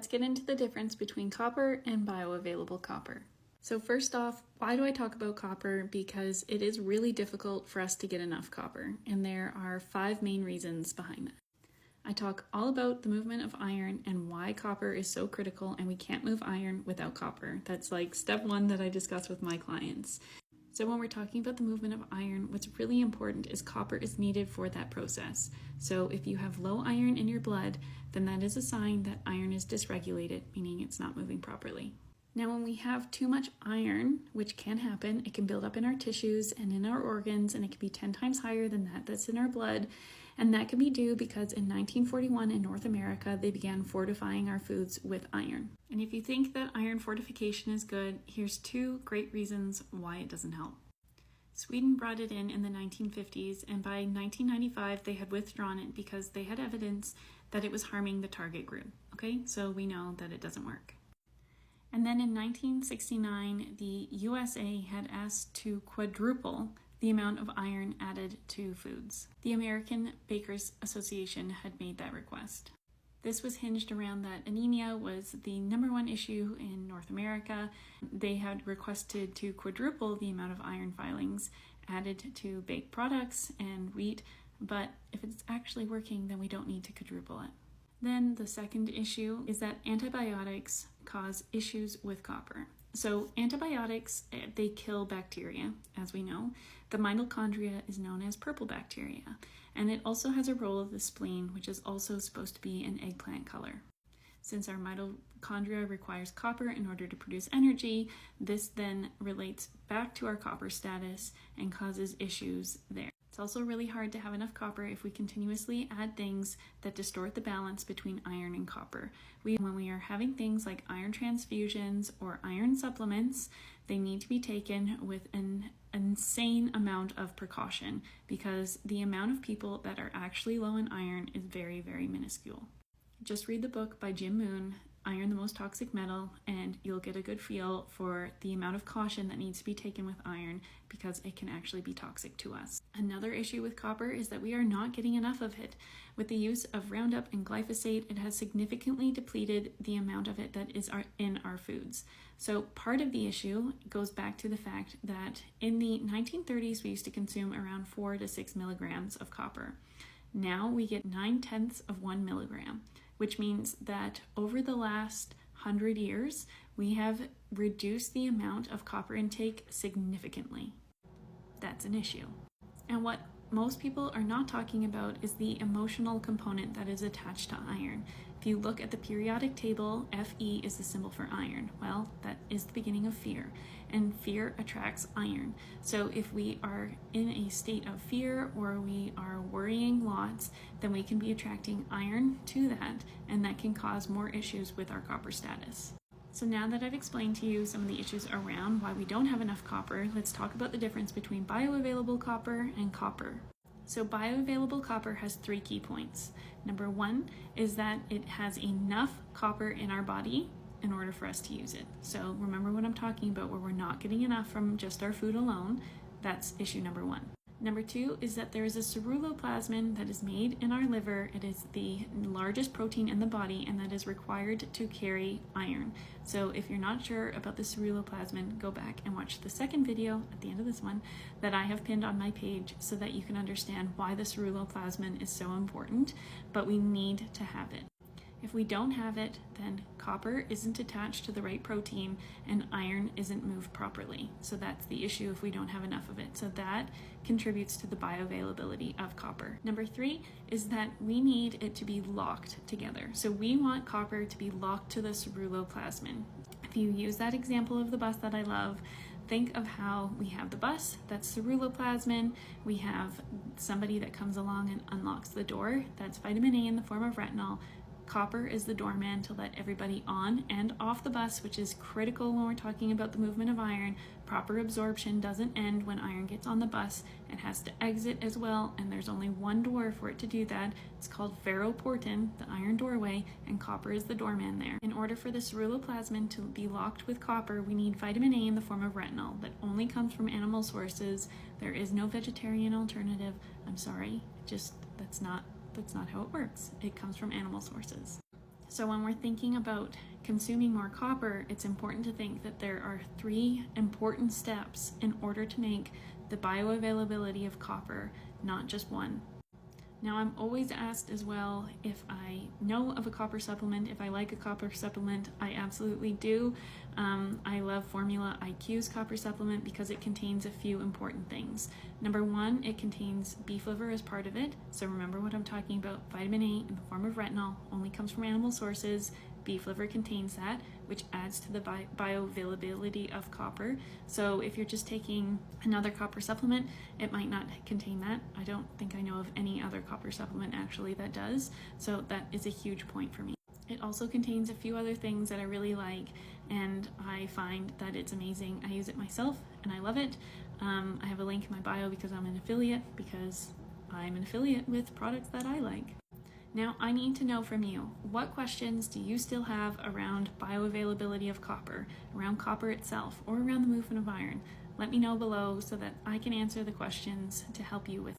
Let's get into the difference between copper and bioavailable copper. So first off, why do I talk about copper? Because it is really difficult for us to get enough copper, and there are 5 main reasons behind that. I talk all about the movement of iron and why copper is so critical, and we can't move iron without copper. That's like step 1 that I discuss with my clients. So when we're talking about the movement of iron, what's really important is copper is needed for that process. So if you have low iron in your blood, then that is a sign that iron is dysregulated, meaning it's not moving properly. Now, when we have too much iron, which can happen, it can build up in our tissues and in our organs, and it can be 10 times higher than that's in our blood. And that can be due because in 1941 in North America, they began fortifying our foods with iron. And if you think that iron fortification is good, here's 2 great reasons why it doesn't help. Sweden brought it in the 1950s, and by 1995, they had withdrawn it because they had evidence that it was harming the target group. Okay, so we know that it doesn't work. And then in 1969, the USA had asked to quadruple the amount of iron added to foods. The American Bakers Association had made that request. This was hinged around that anemia was the #1 issue in North America. They had requested to quadruple the amount of iron filings added to baked products and wheat, but if it's actually working, then we don't need to quadruple it. Then the second issue is that antibiotics cause issues with copper. So antibiotics, they kill bacteria, as we know. The mitochondria is known as purple bacteria, and it also has a role of the spleen, which is also supposed to be an eggplant color. Since our mitochondria requires copper in order to produce energy, this then relates back to our copper status and causes issues there. It's also really hard to have enough copper if we continuously add things that distort the balance between iron and copper. When we are having things like iron transfusions or iron supplements, they need to be taken with an insane amount of precaution because the amount of people that are actually low in iron is very, very minuscule. Just read the book by Jim Moon, Iron, the Most Toxic Metal, and you'll get a good feel for the amount of caution that needs to be taken with iron because it can actually be toxic to us. Another issue with copper is that we are not getting enough of it. With the use of Roundup and glyphosate, it has significantly depleted the amount of it that is in our foods. So part of the issue goes back to the fact that in the 1930s, we used to consume around 4 to 6 milligrams of copper. Now we get 9/10 of 1 milligram, which means that over the last 100 years, we have reduced the amount of copper intake significantly. That's an issue. And what most people are not talking about is the emotional component that is attached to iron. If you look at the periodic table, Fe is the symbol for iron. Well, that is the beginning of fear, and fear attracts iron. So if we are in a state of fear or we are worrying lots, then we can be attracting iron to that, and that can cause more issues with our copper status. So now that I've explained to you some of the issues around why we don't have enough copper, let's talk about the difference between bioavailable copper and copper. So bioavailable copper has 3 key points. Number 1 is that it has enough copper in our body in order for us to use it. So remember what I'm talking about where we're not getting enough from just our food alone. That's issue number 1. Number 2 is that there is a ceruloplasmin that is made in our liver. It is the largest protein in the body and that is required to carry iron. So if you're not sure about the ceruloplasmin, go back and watch the second video at the end of this one that I have pinned on my page so that you can understand why the ceruloplasmin is so important, but we need to have it. If we don't have it, then copper isn't attached to the right protein and iron isn't moved properly. So that's the issue if we don't have enough of it. So that contributes to the bioavailability of copper. Number 3 is that we need it to be locked together. So we want copper to be locked to the ceruloplasmin. If you use that example of the bus that I love, think of how we have the bus, that's ceruloplasmin. We have somebody that comes along and unlocks the door, that's vitamin A in the form of retinol. Copper is the doorman to let everybody on and off the bus, which is critical when we're talking about the movement of iron. Proper absorption doesn't end when iron gets on the bus. It has to exit as well, and there's only one door for it to do that. It's called ferroportin, the iron doorway, and copper is the doorman there. In order for the ceruloplasmin to be locked with copper, we need vitamin A in the form of retinol that only comes from animal sources. There is no vegetarian alternative. I'm sorry, that's not how it works. It comes from animal sources. So when we're thinking about consuming more copper, it's important to think that there are 3 important steps in order to make the bioavailability of copper, not just one. Now, I'm always asked as well if I know of a copper supplement, if I like a copper supplement. I absolutely do. I love Formula IQ's copper supplement because it contains a few important things. Number 1, it contains beef liver as part of it. So remember what I'm talking about. Vitamin A in the form of retinol only comes from animal sources. Beef liver contains that, which adds to the bioavailability of copper. So if you're just taking another copper supplement, it might not contain that. I don't think I know of any other copper supplement actually that does. So that is a huge point for me. It also contains a few other things that I really like, and I find that it's amazing. I use it myself and I love it. I have a link in my bio because I'm an affiliate, with products that I like. Now, I need to know from you, what questions do you still have around bioavailability of copper, around copper itself, or around the movement of iron? Let me know below so that I can answer the questions to help you with